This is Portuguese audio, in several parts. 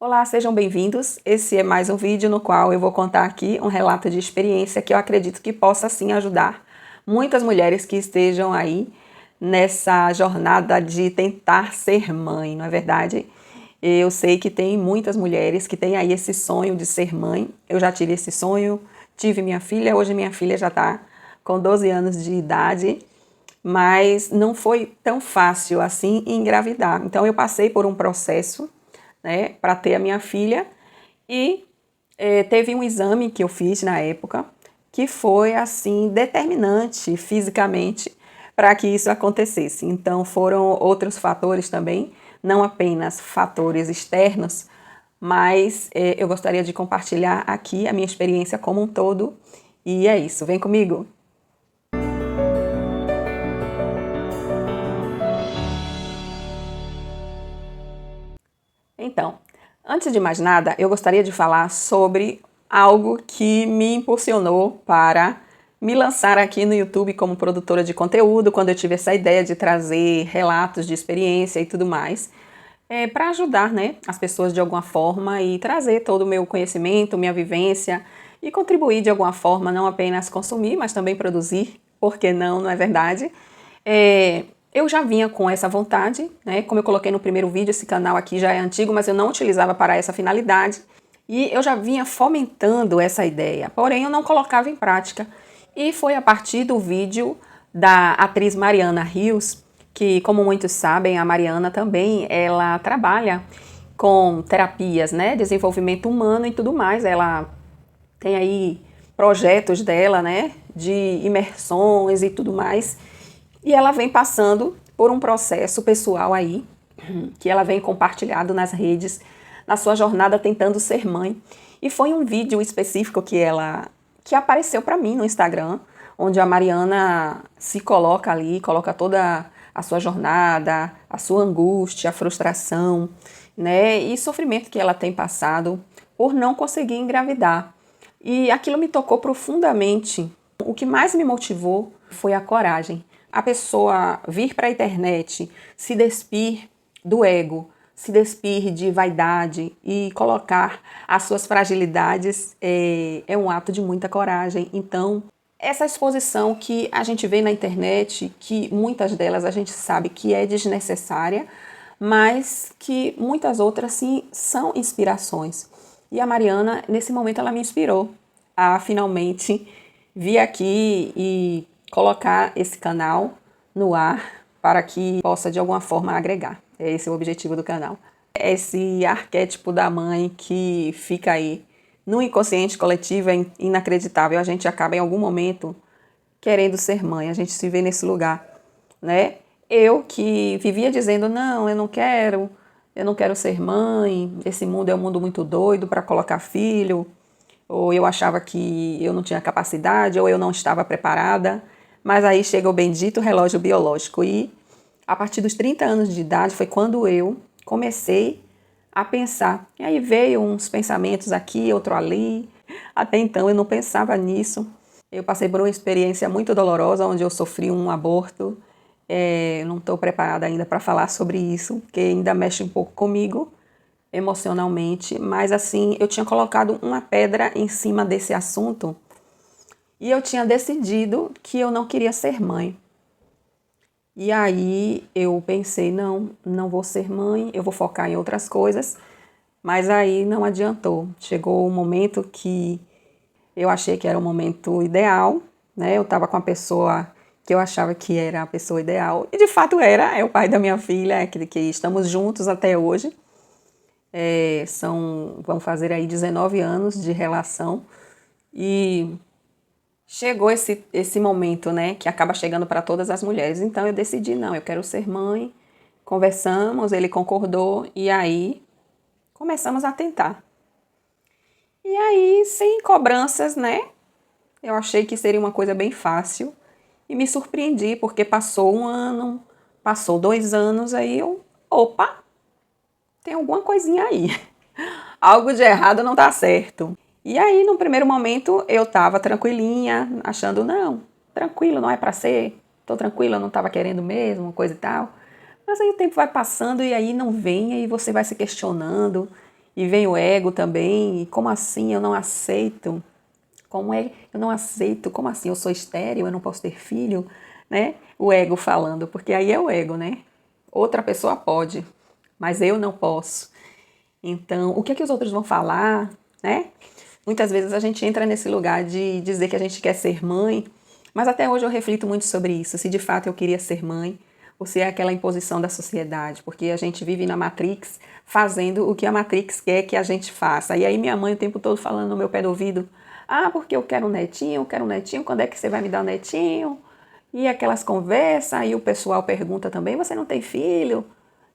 Olá, sejam bem-vindos. Esse é mais um vídeo no qual eu vou contar aqui um relato de experiência que eu acredito que possa sim ajudar muitas mulheres que estejam aí nessa jornada de tentar ser mãe, não é verdade? Eu sei que tem muitas mulheres que têm aí esse sonho de ser mãe. Eu já tive esse sonho, tive minha filha, hoje minha filha já está com 12 anos de idade, mas não foi tão fácil assim engravidar. Então eu passei por um processo, né, para ter a minha filha e teve um exame que eu fiz na época que foi assim determinante fisicamente para que isso acontecesse. Então foram outros fatores também, não apenas fatores externos, mas eu gostaria de compartilhar aqui a minha experiência como um todo. E é isso, vem comigo! Então, antes de mais nada, eu gostaria de falar sobre algo que me impulsionou para me lançar aqui no YouTube como produtora de conteúdo, quando eu tive essa ideia de trazer relatos de experiência e tudo mais, para ajudar, né, as pessoas de alguma forma e trazer todo o meu conhecimento, minha vivência e contribuir de alguma forma, não apenas consumir, mas também produzir, por que não, não é verdade? Eu já vinha com essa vontade, né? Como eu coloquei no primeiro vídeo, esse canal aqui já é antigo, mas eu não utilizava para essa finalidade. E eu já vinha fomentando essa ideia, porém eu não colocava em prática. E foi a partir do vídeo da atriz Mariana Rios, que, como muitos sabem, a Mariana também, ela trabalha com terapias, né? Desenvolvimento humano e tudo mais. Ela tem aí projetos dela, né? De imersões e tudo mais. E ela vem passando por um processo pessoal aí, que ela vem compartilhado nas redes, na sua jornada tentando ser mãe. E foi um vídeo específico que apareceu para mim no Instagram, onde a Mariana se coloca ali, coloca toda a sua jornada, a sua angústia, a frustração, né, e sofrimento que ela tem passado por não conseguir engravidar. E aquilo me tocou profundamente. O que mais me motivou foi a coragem. A pessoa vir para a internet, se despir do ego, se despir de vaidade e colocar as suas fragilidades é um ato de muita coragem. Então, essa exposição que a gente vê na internet, que muitas delas a gente sabe que é desnecessária, mas que muitas outras sim são inspirações. E a Mariana, nesse momento, ela me inspirou a finalmente vir aqui e colocar esse canal no ar para que possa de alguma forma agregar. Esse é o objetivo do canal. Esse arquétipo da mãe que fica aí no inconsciente coletivo é inacreditável. A gente acaba em algum momento querendo ser mãe, a gente se vê nesse lugar, né? Eu que vivia dizendo, não, eu não quero ser mãe, esse mundo é um mundo muito doido para colocar filho, ou eu achava que eu não tinha capacidade, ou eu não estava preparada, mas aí chega o bendito relógio biológico e a partir dos 30 anos de idade foi quando eu comecei a pensar. E aí veio uns pensamentos aqui, outro ali. Até então eu não pensava nisso. Eu passei por uma experiência muito dolorosa, onde eu sofri um aborto. Não estou preparada ainda para falar sobre isso, porque ainda mexe um pouco comigo emocionalmente, mas assim, eu tinha colocado uma pedra em cima desse assunto e eu tinha decidido que eu não queria ser mãe. E aí eu pensei, não vou ser mãe, eu vou focar em outras coisas, mas aí não adiantou. Chegou um momento que eu achei que era o momento ideal, né? Eu estava com a pessoa que eu achava que era a pessoa ideal, e de fato era, é o pai da minha filha, que estamos juntos até hoje. Vão fazer aí 19 anos de relação e chegou esse momento, né, que acaba chegando para todas as mulheres. Então eu decidi, não, eu quero ser mãe, conversamos, ele concordou e aí começamos a tentar. E aí, sem cobranças, né, eu achei que seria uma coisa bem fácil e me surpreendi, porque passou um ano, passou 2 anos, aí opa, tem alguma coisinha aí. Algo de errado não tá certo. E aí, no primeiro momento, eu tava tranquilinha, achando, não, tranquilo, não é pra ser, tô tranquila, não tava querendo mesmo, coisa e tal. Mas aí o tempo vai passando e aí não vem, e você vai se questionando. E vem o ego também, e como assim eu não aceito? Como é? Eu não aceito, como assim? Eu sou estéril, eu não posso ter filho, né? O ego falando, porque aí é o ego, né? Outra pessoa pode, mas eu não posso. Então, o que é que os outros vão falar, né? Muitas vezes a gente entra nesse lugar de dizer que a gente quer ser mãe, mas até hoje eu reflito muito sobre isso, se de fato eu queria ser mãe, ou se é aquela imposição da sociedade, porque a gente vive na Matrix fazendo o que a Matrix quer que a gente faça. E aí minha mãe o tempo todo falando no meu pé do ouvido, ah, porque eu quero um netinho, quando é que você vai me dar um netinho? E aquelas conversas, aí o pessoal pergunta também, você não tem filho?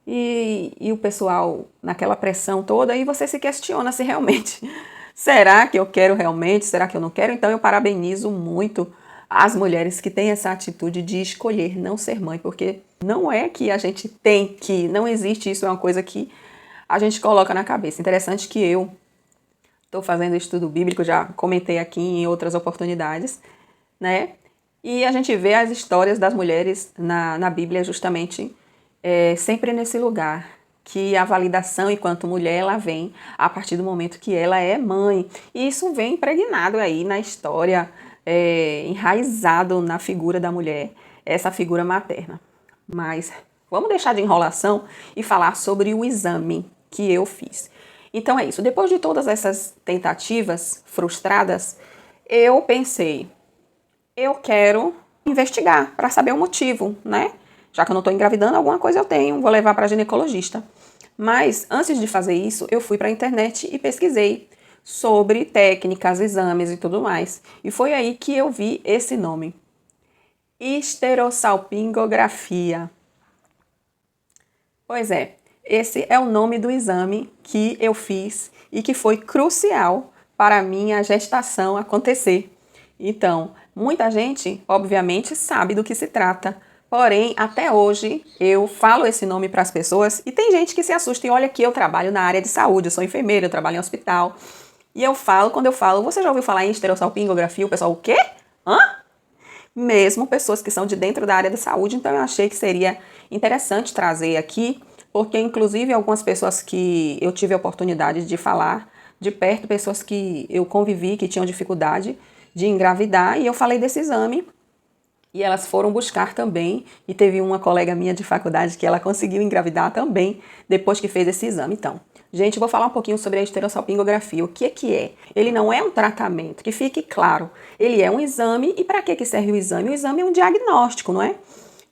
E o pessoal naquela pressão toda, aí você se questiona se realmente, será que eu quero realmente, será que eu não quero? Então eu parabenizo muito as mulheres que têm essa atitude de escolher não ser mãe, porque não é que a gente tem que, não existe isso, é uma coisa que a gente coloca na cabeça. Interessante que eu estou fazendo estudo bíblico, já comentei aqui em outras oportunidades, né? E a gente vê as histórias das mulheres na Bíblia justamente sempre nesse lugar, que a validação enquanto mulher ela vem a partir do momento que ela é mãe. E isso vem impregnado aí na história, enraizado na figura da mulher, essa figura materna. Mas vamos deixar de enrolação e falar sobre o exame que eu fiz. Então é isso, depois de todas essas tentativas frustradas, eu pensei, eu quero investigar para saber o motivo, né? Já que eu não estou engravidando, alguma coisa eu tenho, vou levar para ginecologista. Mas antes de fazer isso, eu fui para a internet e pesquisei sobre técnicas, exames e tudo mais. E foi aí que eu vi esse nome: histerossalpingografia. Pois é, esse é o nome do exame que eu fiz e que foi crucial para a minha gestação acontecer. Então, muita gente, obviamente, sabe do que se trata. Porém, até hoje, eu falo esse nome para as pessoas e tem gente que se assusta. E olha que eu trabalho na área de saúde, eu sou enfermeira, eu trabalho em hospital. E eu falo, quando eu falo, você já ouviu falar em histerossalpingografia? O pessoal, o quê? Hã? Mesmo pessoas que são de dentro da área da saúde, então eu achei que seria interessante trazer aqui, porque inclusive algumas pessoas que eu tive a oportunidade de falar de perto, pessoas que eu convivi, que tinham dificuldade de engravidar, e eu falei desse exame, e elas foram buscar também, e teve uma colega minha de faculdade que ela conseguiu engravidar também, depois que fez esse exame. Então, gente, vou falar um pouquinho sobre a histerossalpingografia. O que é? Ele não é um tratamento, que fique claro. Ele é um exame, e para que serve o exame? O exame é um diagnóstico, não é?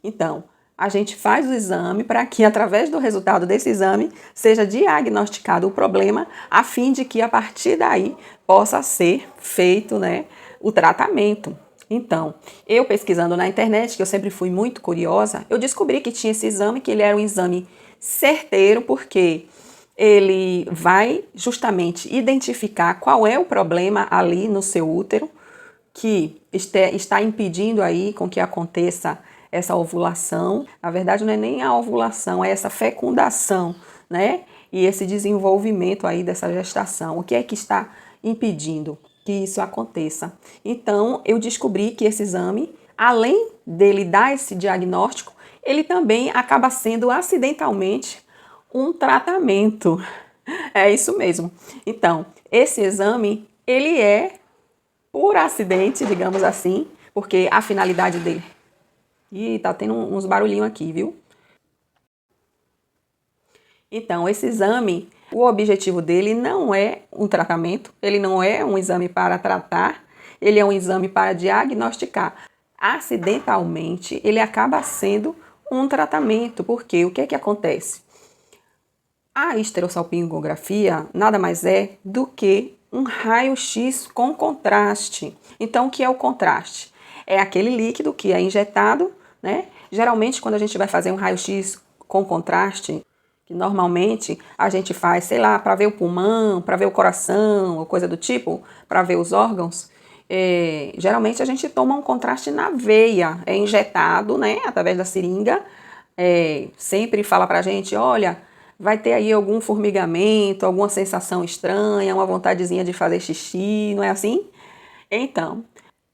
Então, a gente faz o exame para que, através do resultado desse exame, seja diagnosticado o problema, a fim de que, a partir daí, possa ser feito, né, o tratamento. Então, eu pesquisando na internet, que eu sempre fui muito curiosa, eu descobri que tinha esse exame, que ele era um exame certeiro, porque ele vai justamente identificar qual é o problema ali no seu útero, que está impedindo aí com que aconteça essa ovulação. Na verdade, não é nem a ovulação, é essa fecundação, né? E esse desenvolvimento aí dessa gestação. O que é que está impedindo que isso aconteça? Então, eu descobri que esse exame, além dele dar esse diagnóstico, ele também acaba sendo acidentalmente um tratamento. É isso mesmo. Então, esse exame, ele é por acidente, digamos assim, porque a finalidade dele... Ih, tá tendo uns barulhinhos aqui, viu? Então, esse exame, o objetivo dele não é um tratamento, ele não é um exame para tratar, ele é um exame para diagnosticar. Acidentalmente, ele acaba sendo um tratamento, porque o que é que acontece? A histerossalpingografia nada mais é do que um raio-x com contraste. Então, o que é o contraste? É aquele líquido que é injetado, né? Geralmente, quando a gente vai fazer um raio-x com contraste, que normalmente a gente faz, sei lá, para ver o pulmão, para ver o coração, ou coisa do tipo, para ver os órgãos, geralmente a gente toma um contraste na veia, é injetado, né, através da seringa, sempre fala pra gente, olha, vai ter aí algum formigamento, alguma sensação estranha, uma vontadezinha de fazer xixi, não é assim? Então,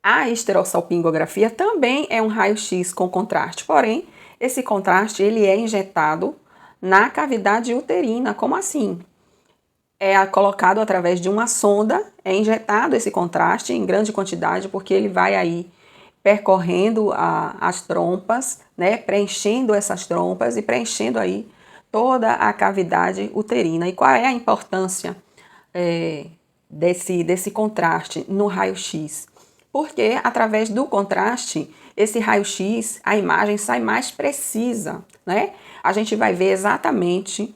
a histerossalpingografia também é um raio-x com contraste, porém, esse contraste ele é injetado na cavidade uterina. Como assim? é colocado através de uma sonda, é injetado esse contraste em grande quantidade, porque ele vai aí percorrendo as trompas, né, preenchendo essas trompas e preenchendo aí toda a cavidade uterina. E qual é a importância desse contraste no raio-x? Porque através do contraste, esse raio-x, a imagem sai mais precisa, né? A gente vai ver exatamente,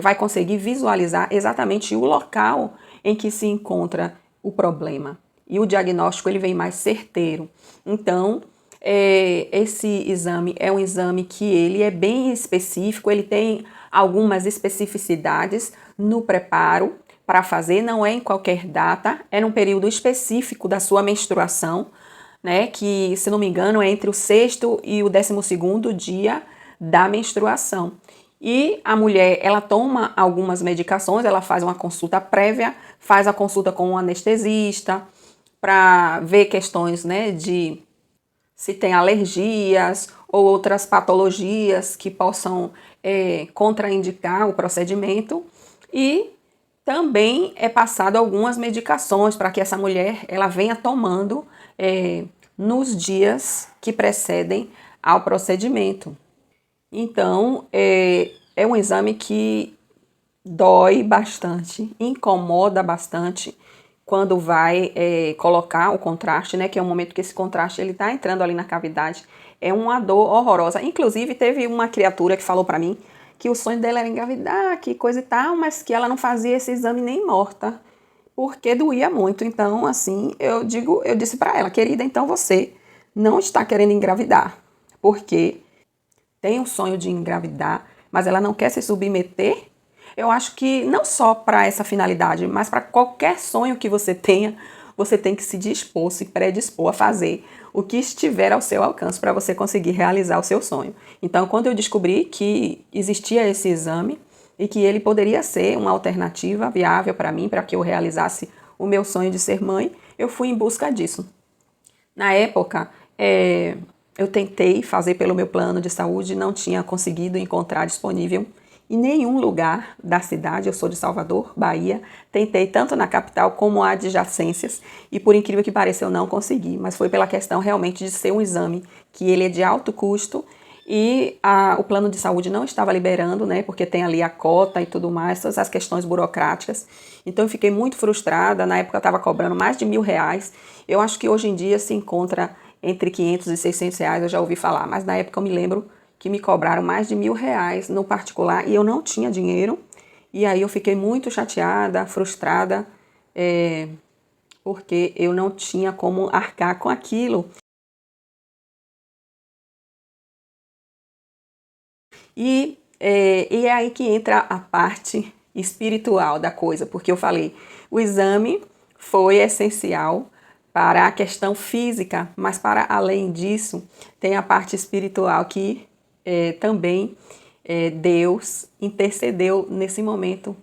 vai conseguir visualizar exatamente o local em que se encontra o problema. E o diagnóstico ele vem mais certeiro. Então, esse exame é um exame que ele é bem específico, ele tem algumas especificidades no preparo para fazer, não é em qualquer data, é num período específico da sua menstruação, né, que, se não me engano, é entre o 6º e o 12º dia da menstruação. E a mulher, ela toma algumas medicações, ela faz uma consulta prévia, faz a consulta com um anestesista, para ver questões, né, de se tem alergias ou outras patologias que possam contraindicar o procedimento, e também é passado algumas medicações para que essa mulher ela venha tomando nos dias que precedem ao procedimento. Então, é um exame que dói bastante, incomoda bastante quando vai colocar o contraste, né? Que é o momento que esse contraste ele está entrando ali na cavidade. É uma dor horrorosa. Inclusive, teve uma criatura que falou para mim que o sonho dela era engravidar, que coisa e tal, mas que ela não fazia esse exame nem morta, porque doía muito. Então, assim, eu disse para ela, querida, então você não está querendo engravidar, porque tem um sonho de engravidar, mas ela não quer se submeter. Eu acho que não só para essa finalidade, mas para qualquer sonho que você tenha, você tem que se dispor, se predispor a fazer o que estiver ao seu alcance para você conseguir realizar o seu sonho. Então, quando eu descobri que existia esse exame e que ele poderia ser uma alternativa viável para mim, para que eu realizasse o meu sonho de ser mãe, eu fui em busca disso. Na época, eu tentei fazer pelo meu plano de saúde, não tinha conseguido encontrar disponível em nenhum lugar da cidade. Eu sou de Salvador, Bahia. Tentei tanto na capital como adjacências e, por incrível que pareça, eu não consegui. Mas foi pela questão realmente de ser um exame que ele é de alto custo e o plano de saúde não estava liberando, né? Porque tem ali a cota e tudo mais, todas as questões burocráticas. Então eu fiquei muito frustrada. Na época eu estava cobrando mais de R$ 1.000. Eu acho que hoje em dia se encontra entre R$ 500 e R$ 600, eu já ouvi falar. Mas na época eu me lembro que me cobraram mais de R$ 1.000 no particular e eu não tinha dinheiro. E aí eu fiquei muito chateada, frustrada, porque eu não tinha como arcar com aquilo. E é aí que entra a parte espiritual da coisa, porque eu falei, o exame foi essencial para a questão física, mas para além disso, tem a parte espiritual que também Deus intercedeu nesse momento.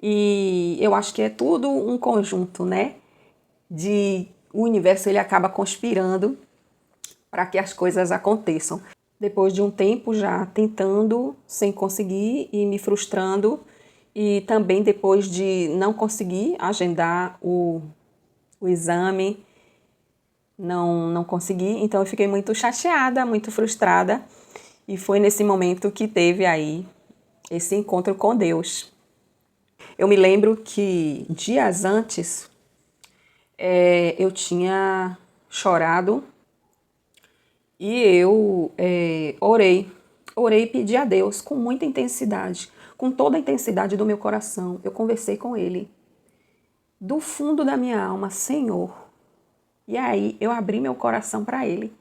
E eu acho que é tudo um conjunto, né? O universo ele acaba conspirando para que as coisas aconteçam. Depois de um tempo já tentando, sem conseguir e me frustrando, e também depois de não conseguir agendar o exame, não consegui, então eu fiquei muito chateada, muito frustrada, e foi nesse momento que teve aí esse encontro com Deus. Eu me lembro que dias antes eu tinha chorado e eu orei e pedi a Deus com muita intensidade, com toda a intensidade do meu coração. Eu conversei com Ele, do fundo da minha alma, Senhor. E aí eu abri meu coração para Ele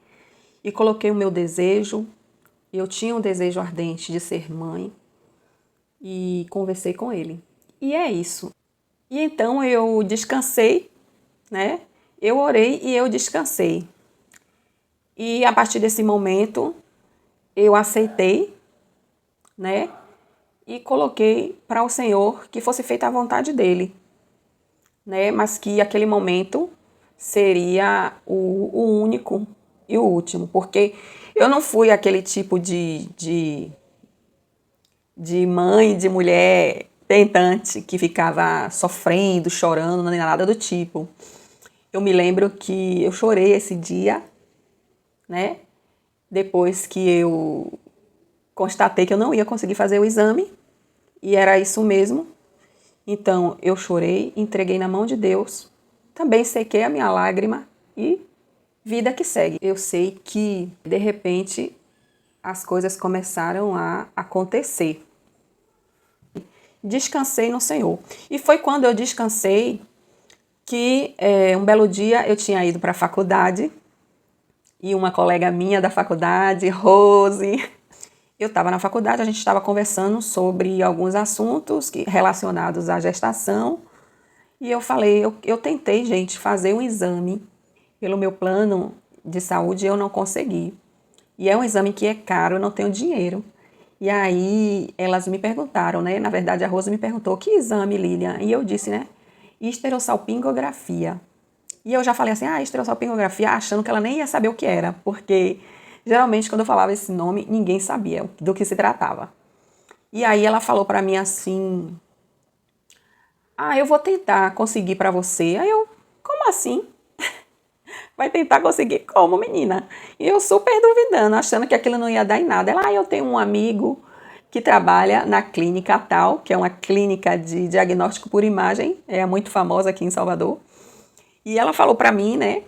e coloquei o meu desejo. Eu tinha um desejo ardente de ser mãe e conversei com Ele. E é isso. E então eu descansei, né? Eu orei e eu descansei. E a partir desse momento eu aceitei, né? E coloquei para o Senhor que fosse feita a vontade dele, né? Mas que aquele momento seria o único e o último, porque eu não fui aquele tipo de mãe, de mulher tentante que ficava sofrendo, chorando, nem nada do tipo. Eu me lembro que eu chorei esse dia, né? Depois que eu constatei que eu não ia conseguir fazer o exame, e era isso mesmo. Então eu chorei, entreguei na mão de Deus, também sequei a minha lágrima e vida que segue. Eu sei que, de repente, as coisas começaram a acontecer. Descansei no Senhor. E foi quando eu descansei que um belo dia eu tinha ido para a faculdade e uma colega minha da faculdade, Rose, eu estava na faculdade, a gente estava conversando sobre alguns assuntos relacionados à gestação e eu falei, eu tentei, gente, fazer um exame pelo meu plano de saúde e eu não consegui. E é um exame que é caro, eu não tenho dinheiro. E aí elas me perguntaram, né? Na verdade a Rosa me perguntou, que exame, Lilian? E eu disse, né? Histerosalpingografia. E eu já falei assim, histerosalpingografia, achando que ela nem ia saber o que era, porque geralmente quando eu falava esse nome, ninguém sabia do que se tratava. E aí ela falou para mim assim, eu vou tentar conseguir para você. Aí eu, como assim? Vai tentar conseguir como, menina? E eu super duvidando, achando que aquilo não ia dar em nada. Ela, eu tenho um amigo que trabalha na clínica tal, que é uma clínica de diagnóstico por imagem, é muito famosa aqui em Salvador. E ela falou pra mim, né,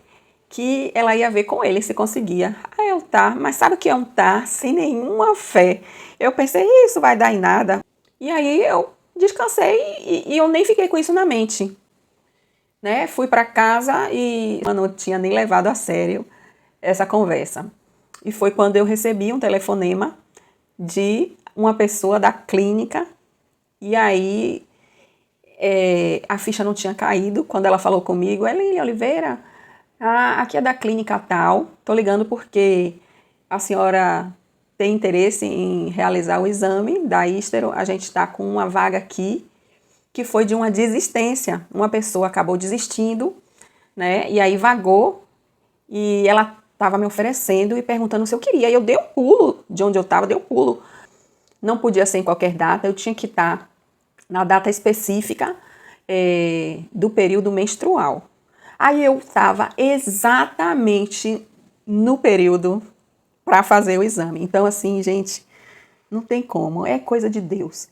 que ela ia ver com ele se conseguia. Aí eu, tá, mas sabe o que é um tá? Sem nenhuma fé. Eu pensei, isso vai dar em nada. E aí eu descansei e eu nem fiquei com isso na mente. Né? Fui para casa e eu não tinha nem levado a sério essa conversa. E foi quando eu recebi um telefonema de uma pessoa da clínica e aí a ficha não tinha caído quando ela falou comigo. Lilian Oliveira, aqui é da clínica tal, tô ligando porque a senhora tem interesse em realizar o exame da histero, a gente está com uma vaga aqui que foi de uma desistência. Uma pessoa acabou desistindo, né? E aí vagou e ela estava me oferecendo e perguntando se eu queria. E eu dei um pulo de onde eu estava, dei um pulo. Não podia ser em qualquer data, eu tinha que estar na data específica do período menstrual. Aí eu estava exatamente no período para fazer o exame. Então, assim, gente, não tem como, é coisa de Deus,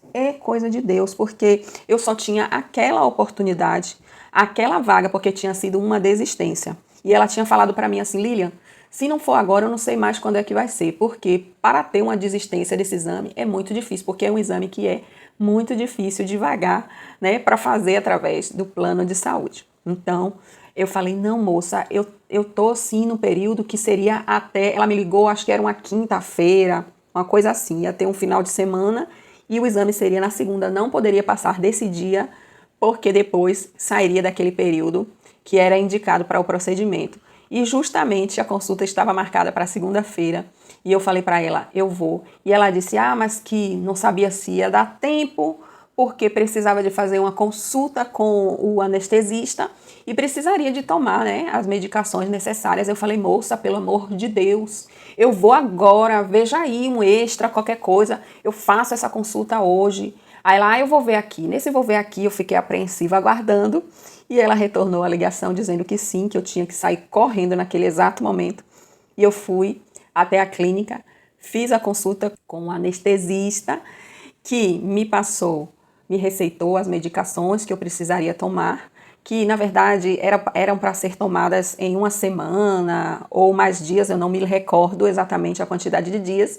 porque eu só tinha aquela oportunidade, aquela vaga, porque tinha sido uma desistência. E ela tinha falado para mim assim, Lilian, se não for agora, eu não sei mais quando é que vai ser, porque para ter uma desistência desse exame é muito difícil, porque é um exame que é muito difícil de vagar, né, para fazer através do plano de saúde. Então, eu falei, não, moça, eu tô sim no período que seria até, ela me ligou, acho que era uma quinta-feira, uma coisa assim, ia ter um final de semana e o exame seria na segunda, não poderia passar desse dia, porque depois sairia daquele período que era indicado para o procedimento. E justamente a consulta estava marcada para segunda-feira e eu falei para ela, eu vou. E ela disse, mas que não sabia se ia dar tempo, porque precisava de fazer uma consulta com o anestesista e precisaria de tomar, né, as medicações necessárias. Eu falei, moça, pelo amor de Deus, eu vou agora, veja aí um extra, qualquer coisa, eu faço essa consulta hoje. Aí lá eu vou ver aqui. Nesse vou ver aqui, eu fiquei apreensiva aguardando e ela retornou a ligação dizendo que sim, que eu tinha que sair correndo naquele exato momento. E eu fui até a clínica, fiz a consulta com o anestesista que me receitou as medicações que eu precisaria tomar, que na verdade eram para ser tomadas em uma semana ou mais dias, eu não me recordo exatamente a quantidade de dias,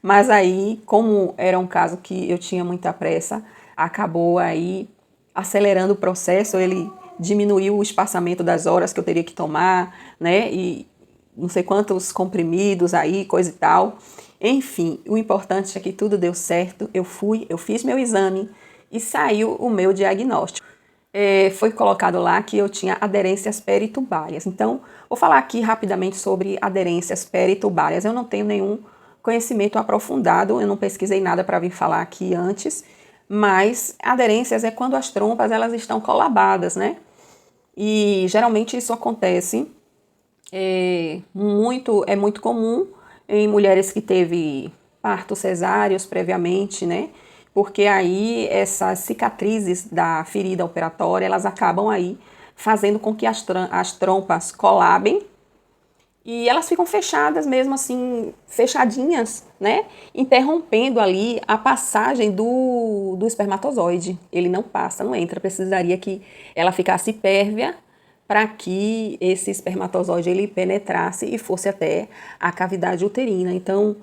mas aí, como era um caso que eu tinha muita pressa, acabou aí acelerando o processo, ele diminuiu o espaçamento das horas que eu teria que tomar, né, e não sei quantos comprimidos aí, coisa e tal. Enfim, o importante é que tudo deu certo, eu fiz meu exame e saiu o meu diagnóstico. Foi colocado lá que eu tinha aderências peritubárias. Então, vou falar aqui rapidamente sobre aderências peritubárias. Eu não tenho nenhum conhecimento aprofundado, eu não pesquisei nada para vir falar aqui antes, mas aderências é quando as trompas elas estão colabadas, né? E geralmente isso acontece, é muito comum em mulheres que teve partos cesáreos previamente, né? porque aí essas cicatrizes da ferida operatória, elas acabam aí fazendo com que as trompas colabem e elas ficam fechadas mesmo assim, fechadinhas, né? Interrompendo ali a passagem do espermatozoide. Ele não passa, não entra. Precisaria que ela ficasse pérvia para que esse espermatozoide ele penetrasse e fosse até a cavidade uterina. Então,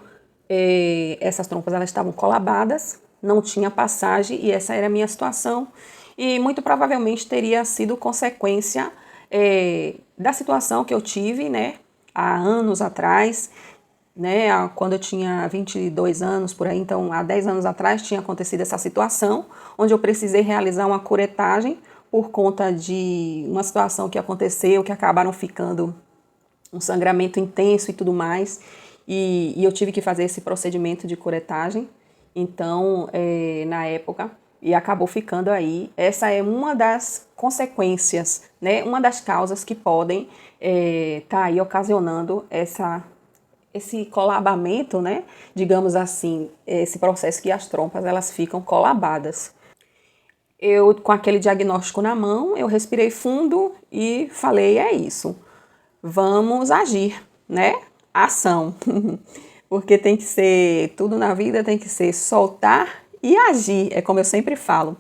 essas trompas elas estavam colabadas, não tinha passagem e essa era a minha situação. E muito provavelmente teria sido consequência da situação que eu tive, né? Há anos atrás, né, quando eu tinha 22 anos por aí, então há 10 anos atrás tinha acontecido essa situação, onde eu precisei realizar uma curetagem por conta de uma situação que aconteceu, que acabaram ficando um sangramento intenso e tudo mais, e eu tive que fazer esse procedimento de curetagem, então, na época, e acabou ficando aí. Essa é uma das consequências, né? Uma das causas que podem tá aí ocasionando esse colabamento, né? Digamos assim, esse processo que as trompas elas ficam colabadas. Eu, com aquele diagnóstico na mão, eu respirei fundo e falei, é isso, vamos agir, né? Ação. Porque tem que ser, tudo na vida tem que ser soltar e agir, é como eu sempre falo.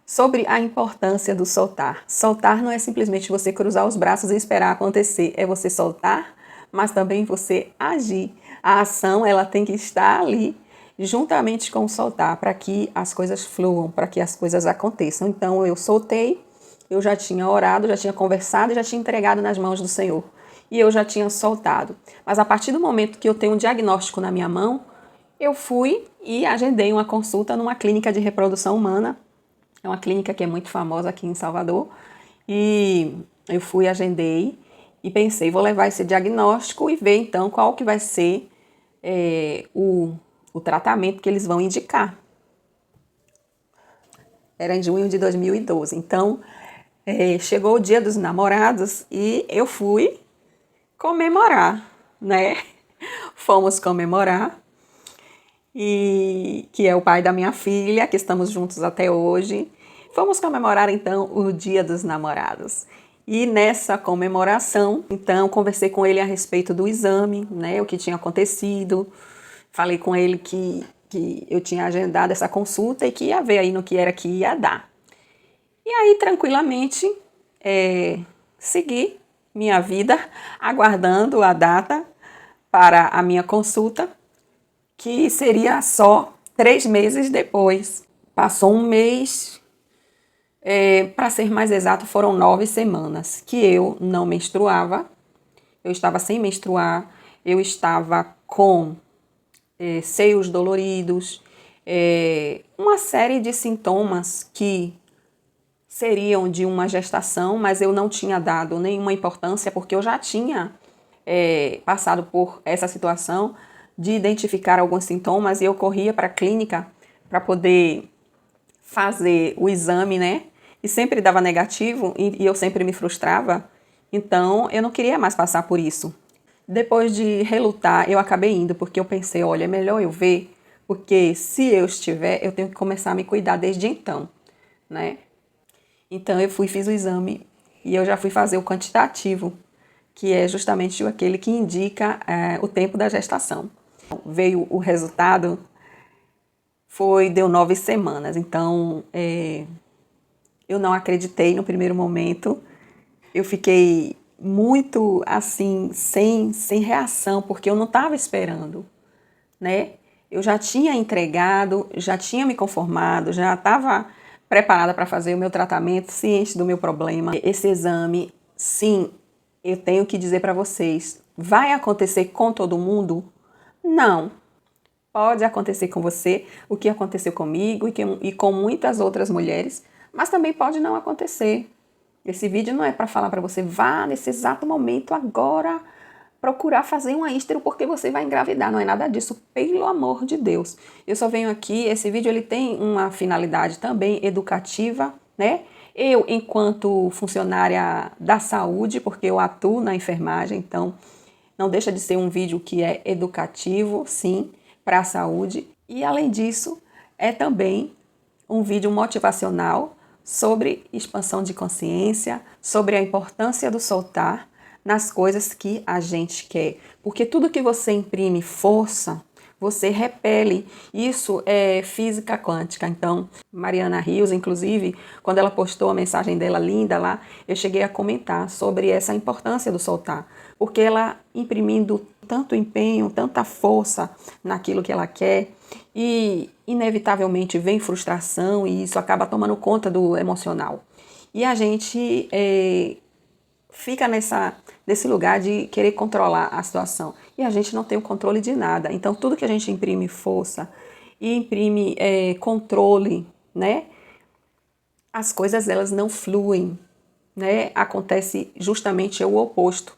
Sobre a importância do soltar. Soltar não é simplesmente você cruzar os braços e esperar acontecer, é você soltar, mas também você agir. A ação, ela tem que estar ali, juntamente com o soltar, para que as coisas fluam, para que as coisas aconteçam. Então, eu soltei, eu já tinha orado, já tinha conversado e já tinha entregado nas mãos do Senhor. E eu já tinha soltado. Mas a partir do momento que eu tenho um diagnóstico na minha mão, eu fui e agendei uma consulta numa clínica de reprodução humana. É uma clínica que é muito famosa aqui em Salvador. E eu fui, agendei e pensei, vou levar esse diagnóstico e ver então qual que vai ser o tratamento que eles vão indicar. Era em junho de 2012. Então, chegou o Dia dos Namorados e eu fui comemorar, né? Fomos comemorar, e que é o pai da minha filha, que estamos juntos até hoje. Fomos comemorar então o Dia dos Namorados. E nessa comemoração, então, conversei com ele a respeito do exame, né? O que tinha acontecido. Falei com ele que eu tinha agendado essa consulta e que ia ver aí no que era que ia dar. E aí, tranquilamente, segui minha vida, aguardando a data para a minha consulta, que seria só 3 meses depois. Passou um mês, para ser mais exato, foram 9 semanas que eu não menstruava, eu estava sem menstruar, eu estava com seios doloridos, uma série de sintomas que seriam de uma gestação, mas eu não tinha dado nenhuma importância porque eu já tinha passado por essa situação de identificar alguns sintomas e eu corria para a clínica para poder fazer o exame, né? E sempre dava negativo e eu sempre me frustrava. Então, eu não queria mais passar por isso. Depois de relutar, eu acabei indo porque eu pensei, olha, é melhor eu ver, porque se eu estiver, eu tenho que começar a me cuidar desde então, né? Então, eu fiz o exame e eu já fui fazer o quantitativo, que é justamente aquele que indica o tempo da gestação. Veio o resultado, deu 9 semanas, então eu não acreditei no primeiro momento, eu fiquei muito assim, sem reação, porque eu não estava esperando, né? Eu já tinha entregado, já tinha me conformado, já estava preparada para fazer o meu tratamento, ciente do meu problema. Esse exame, sim, eu tenho que dizer para vocês, vai acontecer com todo mundo? Não. Pode acontecer com você o que aconteceu comigo e com muitas outras mulheres, mas também pode não acontecer. Esse vídeo não é para falar para você, vá nesse exato momento agora procurar fazer uma ístero porque você vai engravidar. Não é nada disso, pelo amor de Deus. Eu só venho aqui, esse vídeo ele tem uma finalidade também educativa, né? Eu, enquanto funcionária da saúde, porque eu atuo na enfermagem, então não deixa de ser um vídeo que é educativo, sim, para a saúde. E além disso, é também um vídeo motivacional sobre expansão de consciência, sobre a importância do soltar nas coisas que a gente quer. Porque tudo que você imprime força, você repele. Isso é física quântica. Então, Mariana Rios, inclusive, quando ela postou a mensagem dela linda lá, eu cheguei a comentar sobre essa importância do soltar. Porque ela imprimindo tanto empenho, tanta força naquilo que ela quer, e inevitavelmente vem frustração e isso acaba tomando conta do emocional. E a gente fica nesse lugar de querer controlar a situação. E a gente não tem o controle de nada. Então, tudo que a gente imprime força e imprime controle, né? As coisas, elas não fluem, né? Acontece justamente o oposto.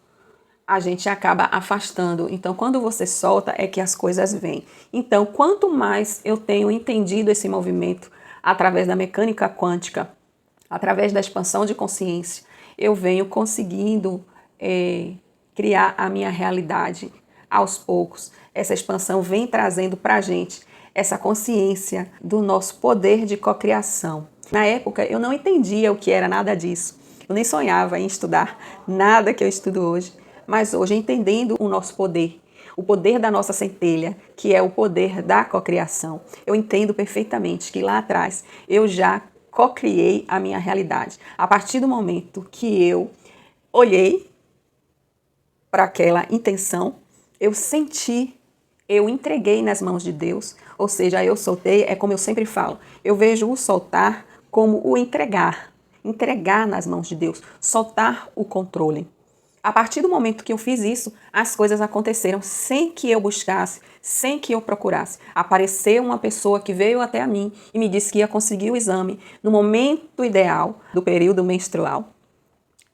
A gente acaba afastando. Então, quando você solta, é que as coisas vêm. Então, quanto mais eu tenho entendido esse movimento através da mecânica quântica, através da expansão de consciência, eu venho conseguindo criar a minha realidade aos poucos. Essa expansão vem trazendo para a gente essa consciência do nosso poder de cocriação. Na época, eu não entendia o que era nada disso. Eu nem sonhava em estudar nada que eu estudo hoje. Mas hoje, entendendo o nosso poder, o poder da nossa centelha, que é o poder da cocriação, eu entendo perfeitamente que lá atrás eu já cocriei a minha realidade. A partir do momento que eu olhei para aquela intenção, eu senti, eu entreguei nas mãos de Deus, ou seja, eu soltei, é como eu sempre falo, eu vejo o soltar como o entregar nas mãos de Deus, soltar o controle. A partir do momento que eu fiz isso, as coisas aconteceram sem que eu buscasse, sem que eu procurasse. Apareceu uma pessoa que veio até a mim e me disse que ia conseguir o exame no momento ideal do período menstrual.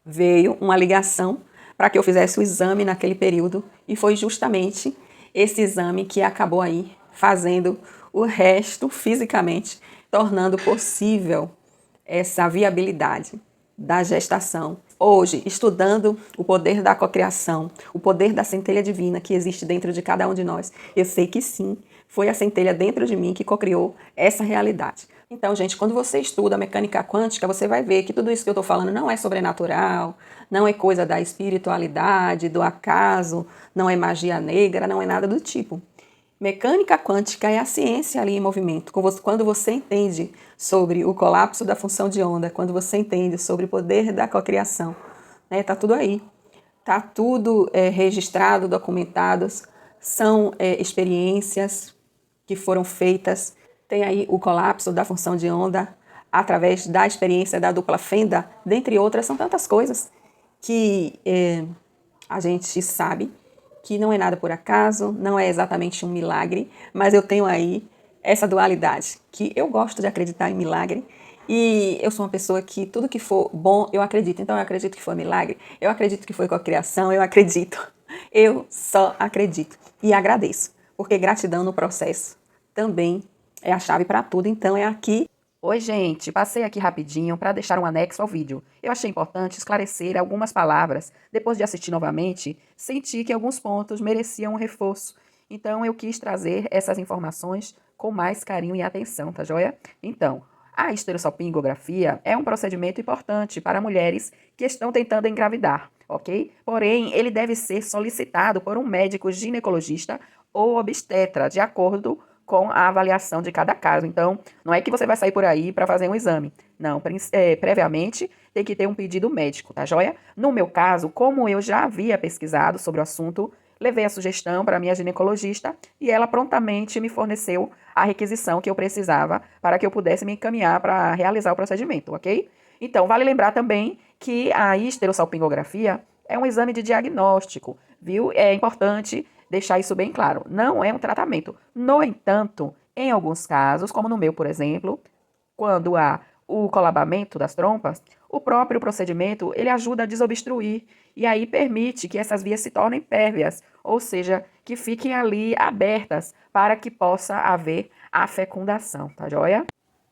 Veio uma ligação para que eu fizesse o exame naquele período e foi justamente esse exame que acabou aí fazendo o resto fisicamente, tornando possível essa viabilidade da gestação. Hoje, estudando o poder da cocriação, o poder da centelha divina que existe dentro de cada um de nós, eu sei que sim, foi a centelha dentro de mim que cocriou essa realidade. Então, gente, quando você estuda a mecânica quântica, você vai ver que tudo isso que eu estou falando não é sobrenatural, não é coisa da espiritualidade, do acaso, não é magia negra, não é nada do tipo. Mecânica quântica é a ciência ali em movimento. Quando você entende sobre o colapso da função de onda, quando você entende sobre o poder da cocriação, né, tá tudo aí. Tá tudo registrado, documentados. São experiências que foram feitas. Tem aí o colapso da função de onda através da experiência da dupla fenda, dentre outras. São tantas coisas que a gente sabe que não é nada por acaso, não é exatamente um milagre, mas eu tenho aí essa dualidade, que eu gosto de acreditar em milagre, e eu sou uma pessoa que tudo que for bom, eu acredito. Então eu acredito que foi milagre, eu acredito que foi cocriação, eu acredito. Eu só acredito e agradeço, porque gratidão no processo também é a chave para tudo, então é aqui. Oi, gente, passei aqui rapidinho para deixar um anexo ao vídeo. Eu achei importante esclarecer algumas palavras. Depois de assistir novamente, senti que alguns pontos mereciam um reforço. Então, eu quis trazer essas informações com mais carinho e atenção, tá joia? Então, a esterossalpingografia é um procedimento importante para mulheres que estão tentando engravidar, ok? Porém, ele deve ser solicitado por um médico ginecologista ou obstetra, de acordo com a avaliação de cada caso. Então, não é que você vai sair por aí para fazer um exame. Não, previamente tem que ter um pedido médico, tá joia? No meu caso, como eu já havia pesquisado sobre o assunto, levei a sugestão para a minha ginecologista e ela prontamente me forneceu a requisição que eu precisava para que eu pudesse me encaminhar para realizar o procedimento, ok? Então, vale lembrar também que a esterossalpingografia é um exame de diagnóstico, viu? É importante deixar isso bem claro. Não é um tratamento. No entanto, em alguns casos, como no meu, por exemplo, quando há o colabamento das trompas, o próprio procedimento ele ajuda a desobstruir e aí permite que essas vias se tornem pérvias, ou seja, que fiquem ali abertas para que possa haver a fecundação, tá joia?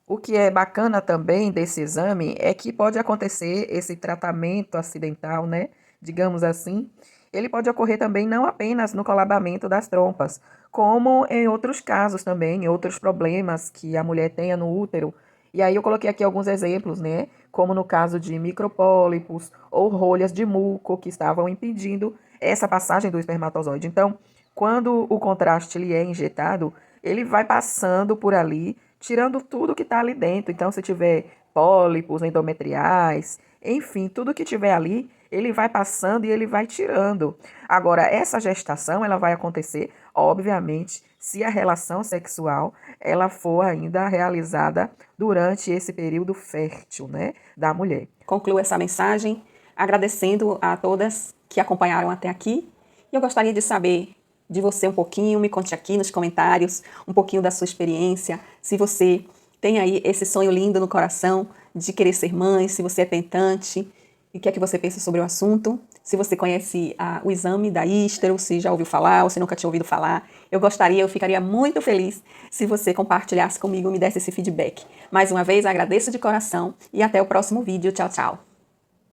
O que é bacana também desse exame é que pode acontecer esse tratamento acidental, né? Digamos assim, ele pode ocorrer também não apenas no colabamento das trompas, como em outros casos também, em outros problemas que a mulher tenha no útero. E aí eu coloquei aqui alguns exemplos, né? Como no caso de micropólipos ou rolhas de muco que estavam impedindo essa passagem do espermatozoide. Então, quando o contraste ele é injetado, ele vai passando por ali, tirando tudo que está ali dentro. Então, se tiver pólipos, endometriais, enfim, tudo que tiver ali, ele vai passando e ele vai tirando. Agora, essa gestação, ela vai acontecer, obviamente, se a relação sexual ela for ainda realizada durante esse período fértil, né, da mulher. Concluo essa mensagem agradecendo a todas que acompanharam até aqui. E eu gostaria de saber de você um pouquinho, me conte aqui nos comentários um pouquinho da sua experiência, se você tem aí esse sonho lindo no coração de querer ser mãe, se você é tentante, e o que é que você pensa sobre o assunto, se você conhece o exame da Ístero, se já ouviu falar ou se nunca tinha ouvido falar. Eu ficaria muito feliz se você compartilhasse comigo e me desse esse feedback. Mais uma vez, agradeço de coração e até o próximo vídeo. Tchau, tchau.